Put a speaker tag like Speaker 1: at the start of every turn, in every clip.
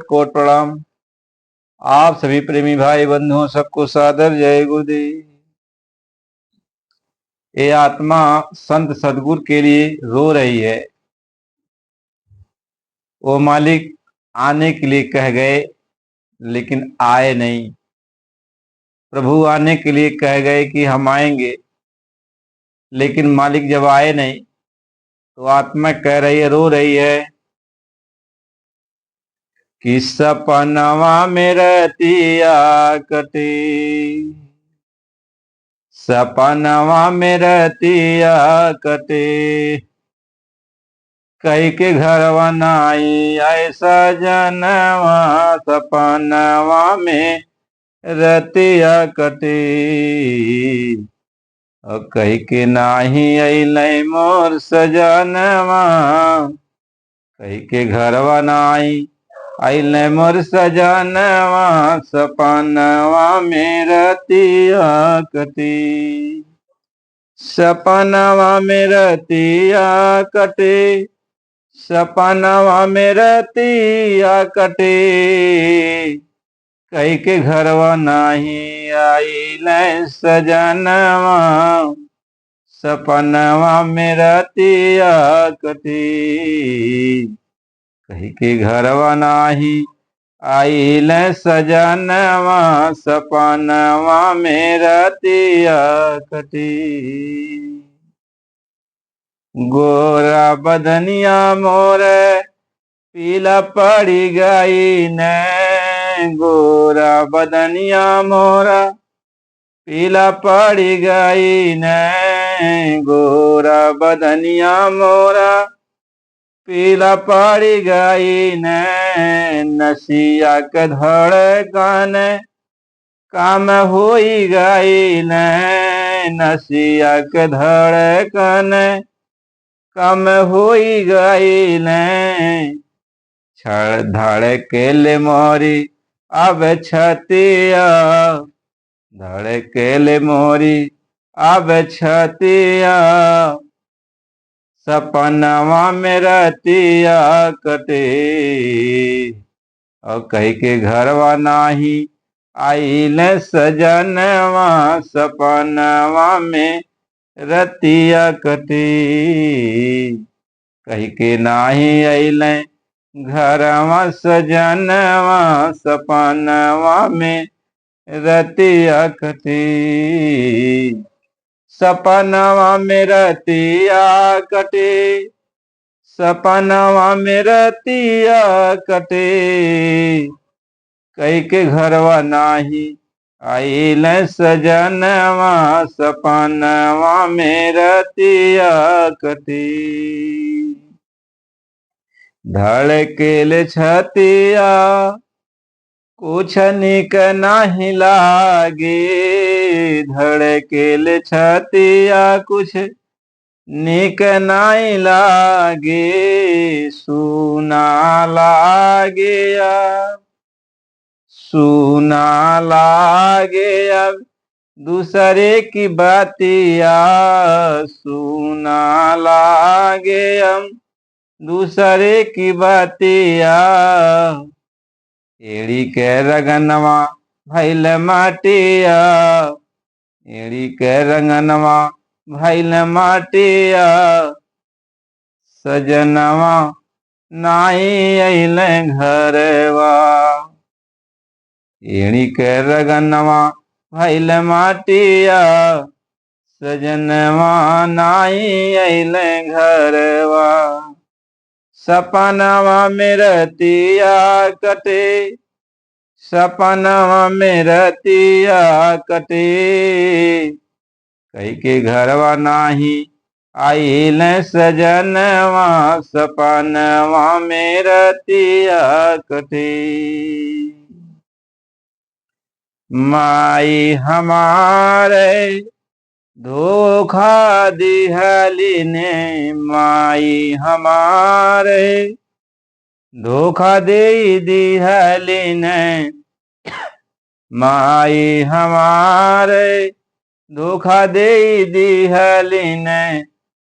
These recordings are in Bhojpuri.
Speaker 1: कोट प्रणाम। आप सभी प्रेमी भाई बंधुओं सबको सादर जय गुरुदेव। ये आत्मा संत सदगुरु के लिए रो रही है। वो मालिक आने के लिए कह गए लेकिन आए नहीं। प्रभु आने के लिए कह गए कि हम आएंगे, लेकिन मालिक जब आए नहीं तो आत्मा कह रही है, रो रही है कि सपनवा में रतिया कटे, सपनवा में रतिया कटे, कई के घर नाई ऐसा जनवा, सपनवा में रतिया कटे, और कई के नाही अइलै मोर सजनवा, कई के घरवा नाई अइलै मोर सजनवा, सपनवा में रतिया कटे, सपनवा में रतिया कटे, सपनवा में रतिया कटे, कई के घरवा नाही आइलै सजनवा, सपनवा में रतिया कटे, कई के घरवा नाही आइलै सजनवा, सपनवा में रतिया कटे। गोरा बदनिया मोर पीला पड़ी गई न, गोरा बदनिया मोरा पीला पड़ी गई न, गोरा बदनिया मोरा पीला पड़ी गई न, नसिया के धड़कन काम होई गई न, नसिया के धड़कन कम होई गई न, छड़ धड़केले मोरी अब छतिया, धड़केले मोरी अब छतिया, सपनवा में रतिया कटे, और कई के घरवा नाही आइलै सजनवा, सपनवा में रतिया कटे, कई के नाही अइलै घरवा सजनवा, सपनवा में रतिया कटे, सपनवा में रतिया कटे, सपनवा में रतिया कटे, कई के घरवा नाही आइलै सजनवा, सपनवा में रतिया कटे, धड़केले छतिया कुछ निक नहीं लागे, धड़केले छतिया कुछ निक नहीं लागे, सुना लागे अब, सुना लागे अब दूसरे की बातिया, सुना लागे हम दूसरे की बातिया, एड़ी के रगनवा भइल माटिया, एड़ी के रंगनवा भइल माटिया, सजनवा नाई अइलै घरवा, एड़ी के रगनवा भइल माटिया, सजनवा नाई अइलै घरवा, सपनवा में रतिया कटे, सपनवा में रतिया कटे, कई के घरवा नाही आइलै सजनवा, सपनवा में रतिया कटे, माई हमारे धोखा दिहली ने, माई हमारे धोखा दे दिहली ने, माई हमारे धोखा दे दिहली ने,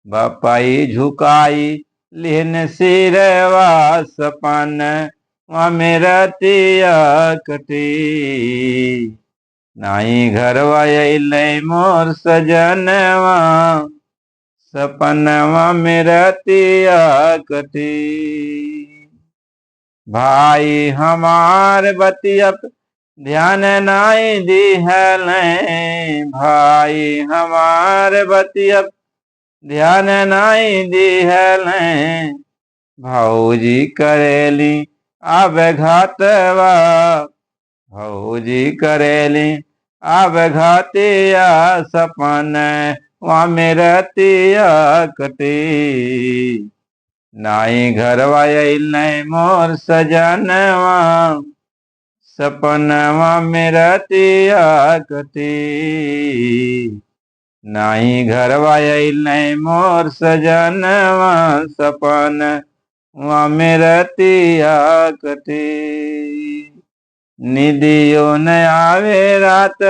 Speaker 1: बापाई झुकाई लेन सिरवा, सपन वहाँ मेरा तिया कटी। नाई घरवा अइले मोर सजनवा, सपनवा मेरा तिया कटी। भाई हमार बतिया ध्यान नाई दिहल, भाई हमार बतिया ध्यान नाई दिहल। भौजी करेली अब घातवा, भौजी करेली अब घातिया, सपन वहाँ मेरा तिया कटी। नाई घरवा अइले मोर सजनवा, सपनवा मेरा तिया कटी। नाई घरवा अइले मोर सजनवा, सपनवा मेरा तिया कटी। निदियो न आवे रात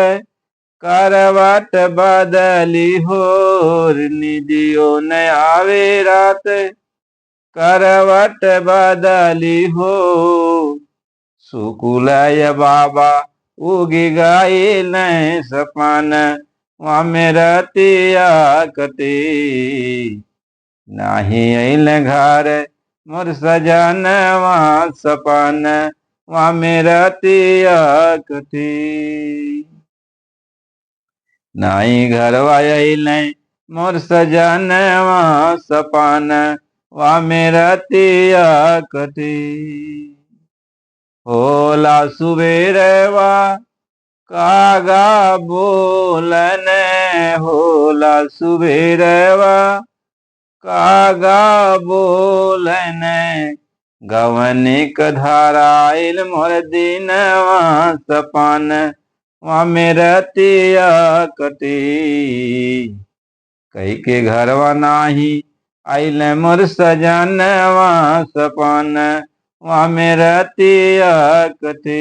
Speaker 1: करवट बदली होर, निदियो न आवे रात करवट बदली हो। सुकुलय बाबा उगी गइल, सपन वहाँ मेरा तिया कटी। नाही अइल घर मोर सजनवा, सपन वहाँ मेरा तिया कटी। नाई घरवा अइले मोर सजनवा, सपन वहाँ मेरा तिया कटी। होला सुबेरवा कागा बोलन, होला सुबेरवा कागा बोलन। गवन धाराइल मोर दिनवा, सपन वहाँ मेरा तिया कटी। कही के घरवा नाही आइले मोर सजनवा, सपन वहाँ मेरा तिया कटी।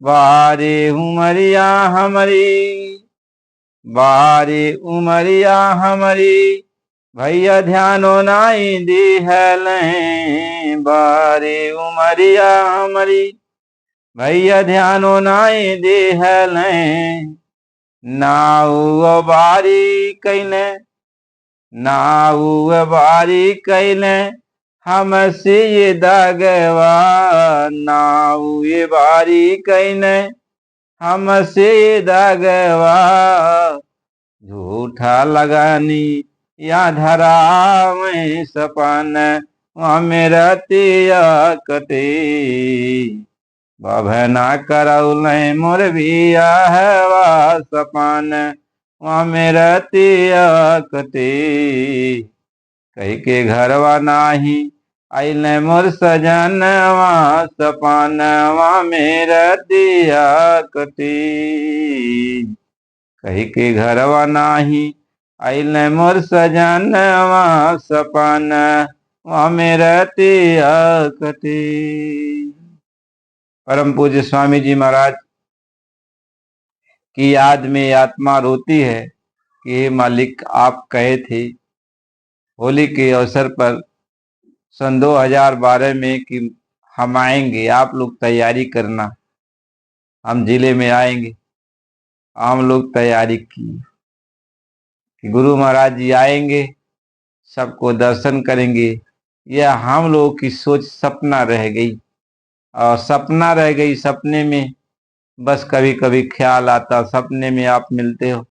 Speaker 1: बारी उमरिया हमारी, बारी उमरिया हमारी, भैया ध्यानो नाई दिहल। बारी उमरिया हमारी, भैया ध्यानो नाई दिहल। नाऊ बारी कैले, नाऊ बारी कैले हमसे ये दागवा। नाऊ ये बारी कैले हमसे ये दागवा। झूठा लगानी या धरावे, सपन वहाँ मेरा तिया कटी। बभना करौले मोर बियाहवा, सपन वहाँ मेरा तिया कटी। कही के घरवा नाही आइले मोर सजनवा, सपन वहाँ मेरा तिया कटी। कही के घरवा नाही आइले मोर सजनवा, सपन वहाँ मेरा तिया कटी। परम पूज्य स्वामी जी महाराज की याद में आत्मा रोती है कि हे मालिक, आप कहे थे होली के अवसर पर सन 2012 में कि हम आएंगे, आप लोग तैयारी करना, हम जिले में आएंगे। हम लोग तैयारी की कि गुरु महाराज जी आएंगे, सबको दर्शन करेंगे। यह हम लोगों की सोच सपना रह गई, और सपना रह गई। सपने में बस कभी कभी ख्याल आता, सपने में आप मिलते हो,